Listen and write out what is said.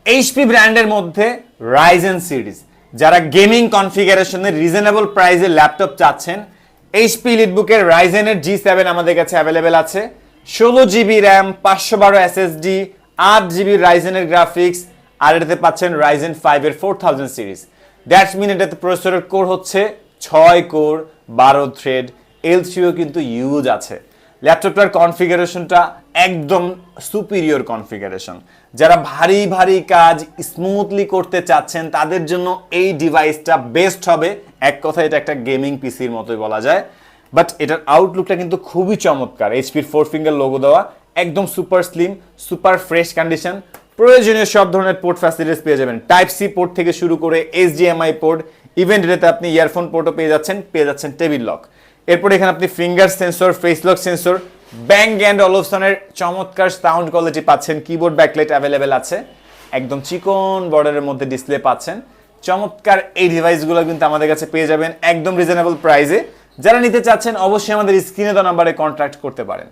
HP ব্র্যান্ডের মধ্যে Ryzen series, যারা গেমিং কনফিগারেশনে রিজনেবল প্রাইসে ল্যাপটপ চাচ্ছেন, এইচপি এলিটবুকের রাইজেনের G7 আমাদের কাছে অ্যাভেলেবেল আছে। 16GB র্যাম, 512 SSD, 8GB রাইজেনের গ্রাফিক্স, আর এটাতে পাচ্ছেন রাইজেন 5 এর 4000 সিরিজ। দ্যাটস মিন এটাতে প্রসেসরের কোর হচ্ছে 6 কোর, 12 থ্রেড, L3ও কিন্তু ইউজ আছে। ল্যাপটপটার কনফিগারেশনটা একদম সুপিরিয়র কনফিগারেশন। যারা ভারী ভারী কাজ স্মুথলি করতে চাচ্ছেন তাদের জন্য এই ডিভাইসটা বেস্ট হবে। এক কথায় এটা একটা গেমিং পিসির মতোই বলা যায়। বাট এটার আউটলুকটা কিন্তু খুবই চমৎকার। এইচপির 4 ফিঙ্গার লোগো দেওয়া, একদম super slim, super fresh condition. প্রয়োজনীয় সব ধরনের পোর্ট ফ্যাসিলিটিস পেয়ে যাবেন, টাইপ সি পোর্ট থেকে শুরু করে HDMI পোর্ট, ইভেন এটাতে আপনি ইয়ারফোন পোর্টও পেয়ে যাচ্ছেন টেবিল লক। এরপর এখানে আপনি finger sensor, face lock sensor, Bang and অলফসনের চমৎকার সাউন্ড কোয়ালিটি পাচ্ছেন, কিবোর্ড ব্যাকলাইট অ্যাভেলেবেল আছে, একদম চিকন বর্ডারের মধ্যে ডিসপ্লে পাচ্ছেন। চমৎকার এই ডিভাইসগুলো কিন্তু আমাদের কাছে পেয়ে যাবেন একদম রিজনেবল প্রাইসে। যারা নিতে চাচ্ছেন অবশ্যই আমাদের স্ক্রিনে দেওয়া নাম্বারে কন্ট্যাক্ট করতে পারেন।